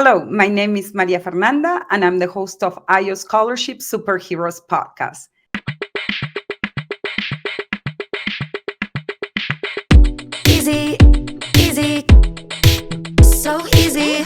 Hello, my name is Maria Fernanda, and I'm the host of IO Scholarship Superheroes podcast. Easy, easy, so easy.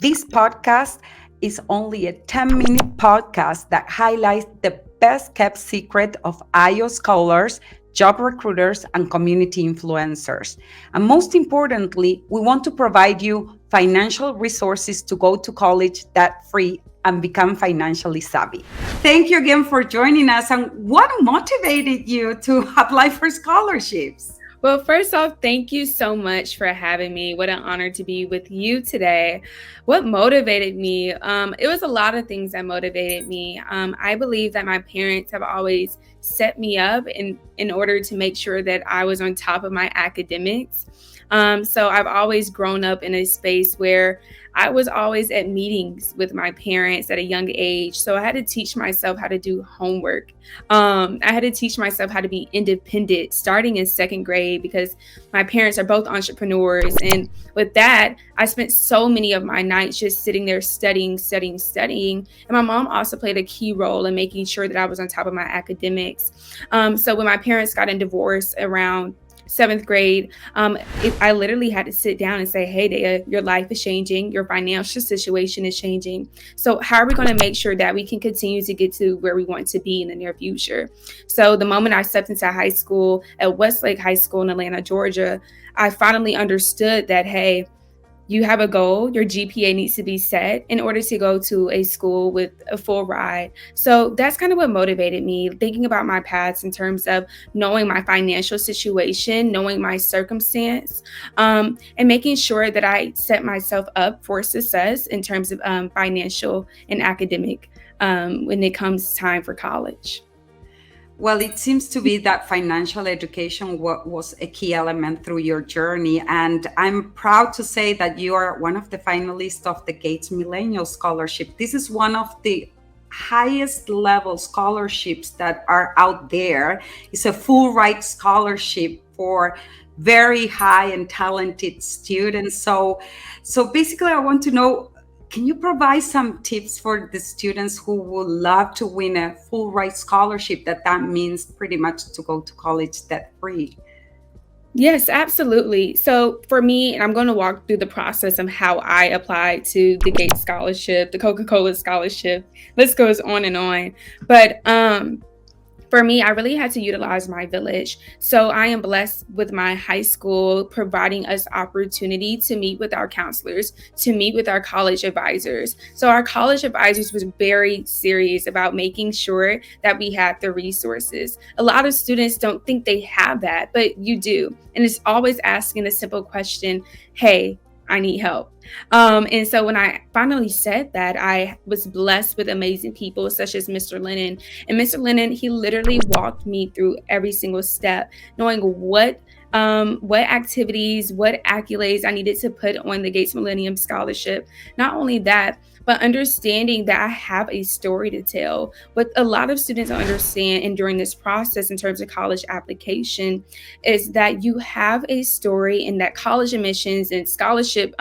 This podcast is only a 10-minute podcast that highlights the best kept secret of IO scholars, job recruiters, and community influencers. And most importantly, we want to provide you financial resources to go to college debt free and become financially savvy. Thank you again for joining us. And what motivated you to apply for scholarships? Well, first off, thank you so much for having me. What an honor to be with you today. What motivated me? It was a lot of things that motivated me. I believe that my parents have always set me up in order to make sure that I was on top of my academics. So I've always grown up in a space where I was always at meetings with my parents at a young age. So I had to teach myself how to do homework. I had to teach myself how to be independent starting in second grade because my parents are both entrepreneurs. And with that, I spent so many of my nights just sitting there studying. And my mom also played a key role in making sure that I was on top of my academics. So when my parents got in divorce around seventh grade, I literally had to sit down and say, hey, Daya, your life is changing. Your financial situation is changing. So how are we going to make sure that we can continue to get to where we want to be in the near future? So the moment I stepped into high school at Westlake High School in Atlanta, Georgia, I finally understood that, hey, you have a goal, your GPA needs to be set in order to go to a school with a full ride. So that's kind of what motivated me, thinking about my paths in terms of knowing my financial situation, knowing my circumstance, and making sure that I set myself up for success in terms of financial and academic when it comes time for college. Well, it seems to be that financial education was a key element through your journey. And I'm proud to say that you are one of the finalists of the Gates Millennial Scholarship. This is one of the highest level scholarships that are out there. It's a full ride scholarship for very high and talented students. So basically, I want to know, can you provide some tips for the students who would love to win a full ride scholarship? That means pretty much to go to college debt free. Yes, absolutely. So for me, and I'm going to walk through the process of how I applied to the Gates Scholarship, the Coca-Cola Scholarship. List goes on and on. But for me, I really had to utilize my village. So I am blessed with my high school providing us opportunity to meet with our counselors, to meet with our college advisors. So our college advisors was very serious about making sure that we had the resources. A lot of students don't think they have that, but you do. And it's always asking the simple question, hey, I need help. And so when I finally said that, I was blessed with amazing people such as Mr. Lennon. And Mr. Lennon, he literally walked me through every single step, knowing what activities, what accolades I needed to put on the Gates Millennium Scholarship. Not only that, but understanding that I have a story to tell. What a lot of students don't understand, and during this process in terms of college application, is that you have a story, and that college admissions and scholarship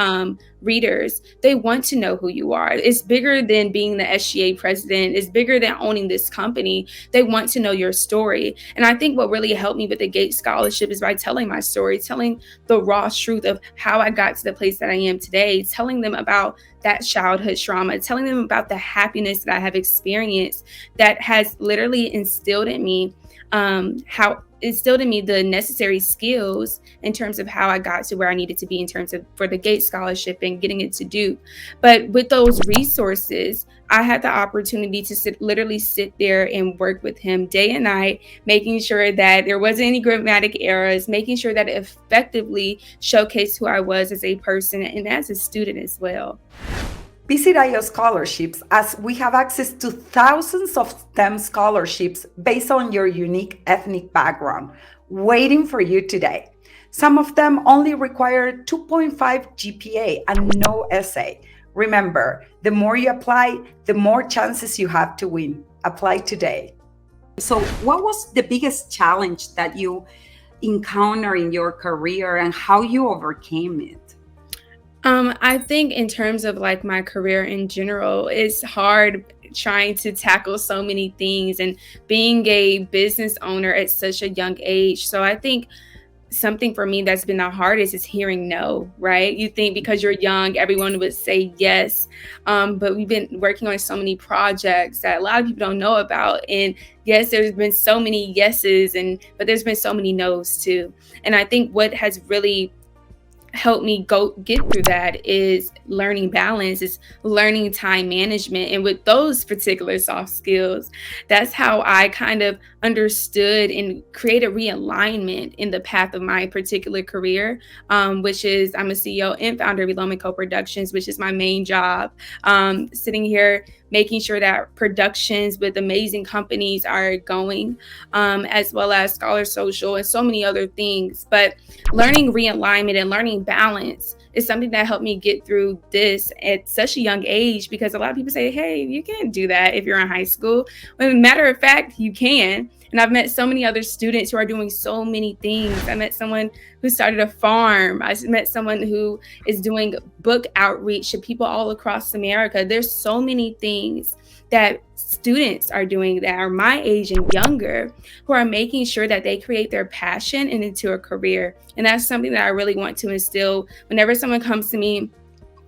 readers, they want to know who you are. It's bigger than being the SGA president. It's bigger than owning this company. They want to know your story. And I think what really helped me with the Gates Scholarship is by telling my story, telling the raw truth of how I got to the place that I am today, telling them about that childhood trauma, telling them about the happiness that I have experienced that has literally instilled in me the necessary skills in terms of how I got to where I needed to be in terms of for the Gates Scholarship and getting it to Duke. But with those resources, I had the opportunity to literally sit there and work with him day and night, making sure that there wasn't any grammatic errors, making sure that it effectively showcased who I was as a person and as a student as well. Visit IO Scholarships as we have access to thousands of STEM scholarships based on your unique ethnic background, waiting for you today. Some of them only require 2.5 GPA and no essay. Remember, the more you apply, the more chances you have to win. Apply today. So, what was the biggest challenge that you encountered in your career and how you overcame it? I think in terms of like my career in general, it's hard trying to tackle so many things and being a business owner at such a young age. So I think something for me that's been the hardest is hearing no, right? You think because you're young, everyone would say yes. But we've been working on so many projects that a lot of people don't know about. And yes, there's been so many yeses, but there's been so many no's too. And I think what has really help me go get through that is learning balance, is learning time management. And with those particular soft skills, that's how I kind of understood and create a realignment in the path of my particular career, which is I'm a CEO and founder of Elom Co Productions, which is my main job. Sitting here making sure that productions with amazing companies are going, as well as Scholar Social and so many other things. But learning realignment and learning balance is something that helped me get through this at such a young age, because a lot of people say, hey, you can't do that if you're in high school. Well, matter of fact, you can. And I've met so many other students who are doing so many things. I met someone who started a farm. I met someone who is doing book outreach to people all across America. There's so many things that students are doing that are my age and younger, who are making sure that they create their passion and into a career. And that's something that I really want to instill whenever someone comes to me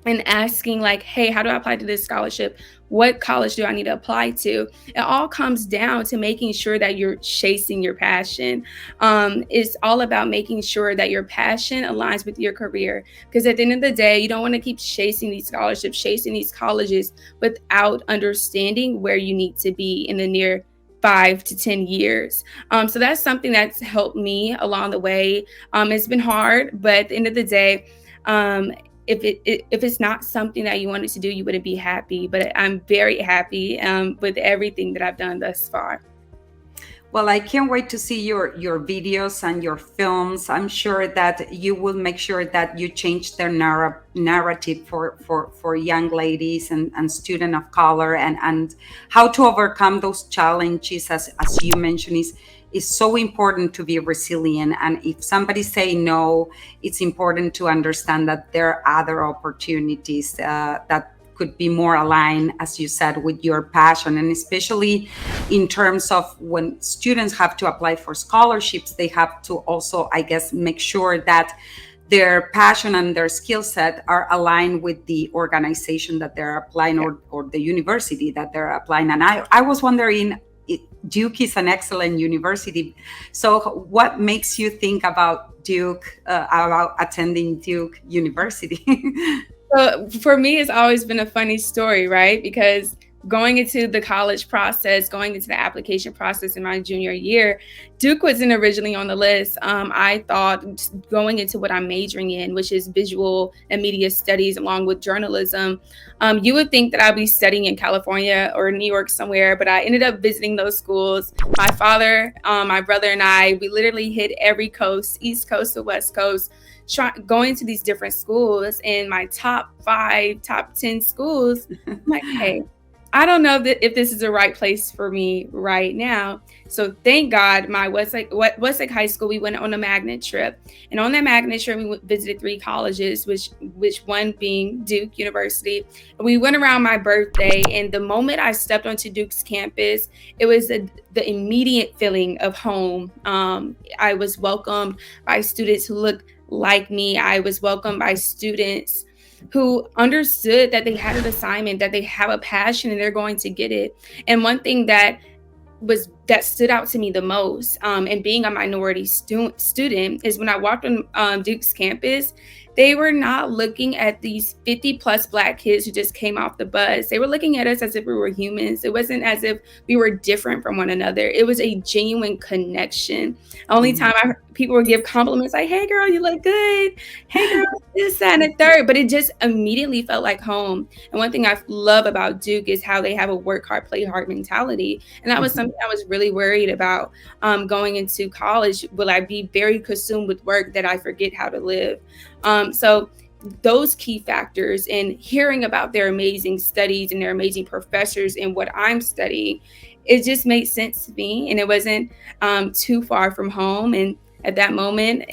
and asking like, hey, how do I apply to this scholarship? What college do I need to apply to? It all comes down to making sure that you're chasing your passion. It's all about making sure that your passion aligns with your career. Because at the end of the day, you don't want to keep chasing these scholarships, chasing these colleges without understanding where you need to be in the near 5 to 10 years. So that's something that's helped me along the way. It's been hard, but at the end of the day, if it's not something that you wanted to do, you wouldn't be happy. But I'm very happy with everything that I've done thus far. Well, I can't wait to see your videos and your films. I'm sure that you will make sure that you change their narrative for young ladies and students of color, and how to overcome those challenges, as you mentioned, is so important to be resilient. And if somebody say no, it's important to understand that there are other opportunities that could be more aligned, as you said, with your passion. And especially in terms of when students have to apply for scholarships, they have to also, I guess, make sure that their passion and their skill set are aligned with the organization that they're applying, or the university that they're applying. And I was wondering, Duke is an excellent university. So what makes you think about Duke, about attending Duke University? So for me, it's always been a funny story, right? Because going into the college process, going into the application process in my junior year, Duke wasn't originally on the list. I thought going into what I'm majoring in, which is visual and media studies along with journalism, you would think that I'd be studying in California or New York somewhere, but I ended up visiting those schools. My father, my brother and I, we literally hit every coast, East Coast to West Coast, going to these different schools. And my top 5, top 10 schools, I'm like, hey, I don't know if this is the right place for me right now. So thank God, my Westlake High School, we went on a magnet trip. And on that magnet trip, we visited 3 colleges, which one being Duke University. And we went around my birthday, and the moment I stepped onto Duke's campus, it was the immediate feeling of home. I was welcomed by students who looked like me. I was welcomed by students who understood that they had an assignment, that they have a passion, and they're going to get it. And one thing that stood out to me the most, and being a minority student, is when I walked on Duke's campus, They were not looking at these 50 plus Black kids who just came off the bus. They were looking at us as if we were humans. It wasn't as if we were different from one another. It was a genuine connection. Only Mhm. time people would give compliments like, "Hey girl, you look good. Hey girl, this, that, and the third." But it just immediately felt like home. And one thing I love about Duke is how they have a work hard, play hard mentality. And that was Mhm. something I was really worried about going into college. Will I be very consumed with work that I forget how to live? So those key factors and hearing about their amazing studies and their amazing professors and what I'm studying, it just made sense to me. And it wasn't too far from home. And at that moment,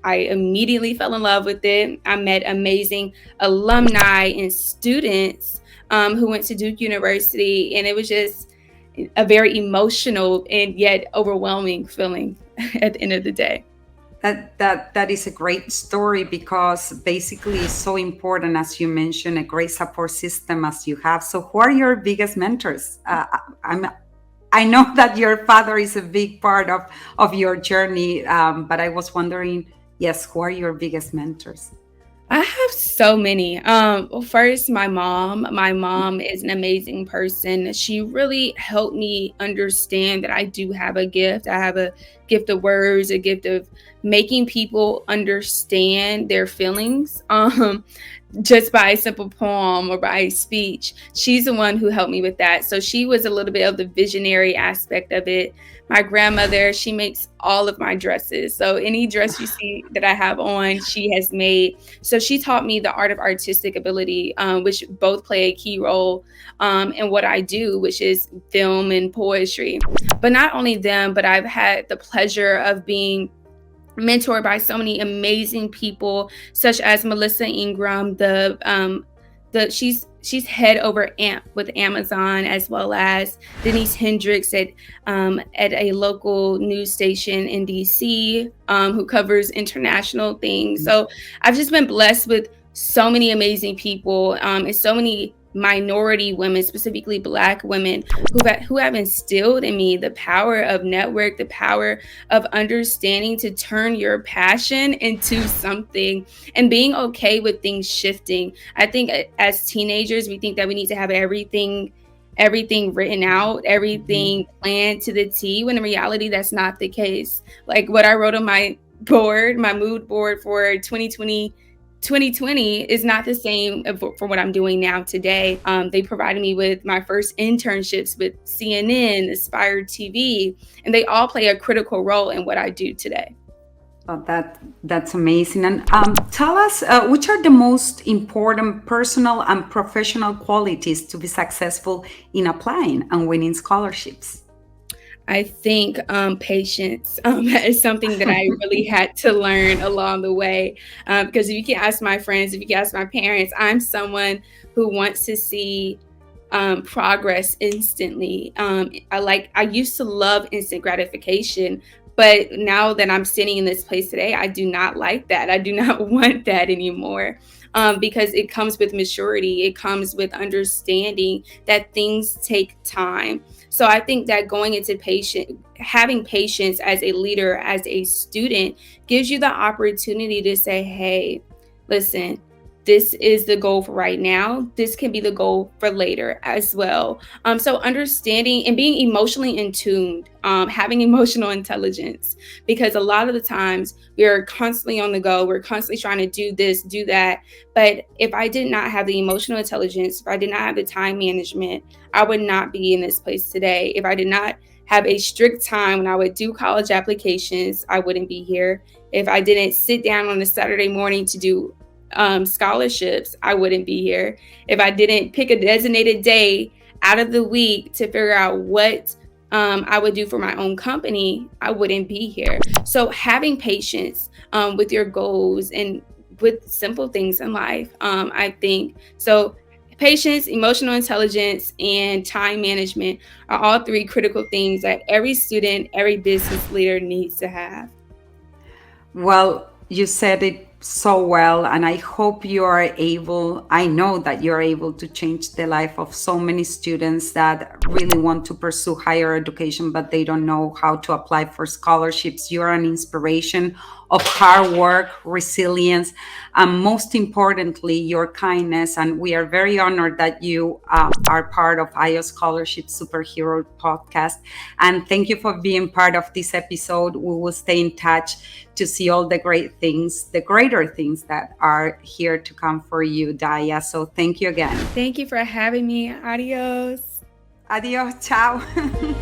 I immediately fell in love with it. I met amazing alumni and students who went to Duke University. And it was just a very emotional and yet overwhelming feeling at the end of the day. That is a great story because basically it's so important, as you mentioned, a great support system as you have. So, who are your biggest mentors? I know that your father is a big part of your journey, but I was wondering, yes, who are your biggest mentors? I have so many. Well, first, my mom. My mom is an amazing person. She really helped me understand that I do have a gift. I have a gift of words, a gift of making people understand their feelings. Just by a simple poem or by a speech. She's the one who helped me with that. So she was a little bit of the visionary aspect of it. My grandmother, she makes all of my dresses. So any dress you see that I have on, she has made. So she taught me the art of artistic ability, which both play a key role in what I do, which is film and poetry. But not only them, but I've had the pleasure of being mentored by so many amazing people, such as Melissa Ingram, she's head over AMP with Amazon, as well as Denise Hendricks at a local news station in DC, who covers international things. So I've just been blessed with so many amazing people, and so many minority women, specifically Black women, who have instilled in me the power of network, the power of understanding to turn your passion into something and being okay with things shifting. I think as teenagers, we think that we need to have everything written out, Mhm. everything planned to the T, when in reality that's not the case. Like what I wrote on my board, my mood board for 2020 is not the same for what I'm doing now today. They provided me with my first internships with CNN, Aspire TV, and they all play a critical role in what I do today. Oh, that's amazing. And tell us, which are the most important personal and professional qualities to be successful in applying and winning scholarships? I think patience is something that I really had to learn along the way. Because if you can ask my friends, if you can ask my parents, I'm someone who wants to see progress instantly. I used to love instant gratification, but now that I'm sitting in this place today, I do not like that. I do not want that anymore. Because it comes with maturity, it comes with understanding that things take time. So I think that having patience as a leader, as a student, gives you the opportunity to say, hey, listen, this is the goal for right now. This can be the goal for later as well. So understanding and being emotionally in tune, having emotional intelligence, because a lot of the times we are constantly on the go. We're constantly trying to do this, do that. But if I did not have the emotional intelligence, if I did not have the time management, I would not be in this place today. If I did not have a strict time when I would do college applications, I wouldn't be here. If I didn't sit down on a Saturday morning to do scholarships, I wouldn't be here. If I didn't pick a designated day out of the week to figure out what I would do for my own company, I wouldn't be here. So having patience with your goals and with simple things in life, I think so. Patience, emotional intelligence, and time management are all three critical things that every student, every business leader needs to have. Well, you said it so well, and I hope you are able, I know that you're able to change the life of so many students that really want to pursue higher education, but they don't know how to apply for scholarships. You're an inspiration of hard work, resilience, and most importantly, your kindness. And we are very honored that you are part of IO Scholarship Superhero podcast. And thank you for being part of this episode. We will stay in touch to see all the great things, the greater things that are here to come for you, Daya. So thank you again. Thank you for having me. Adios. Adios. Ciao.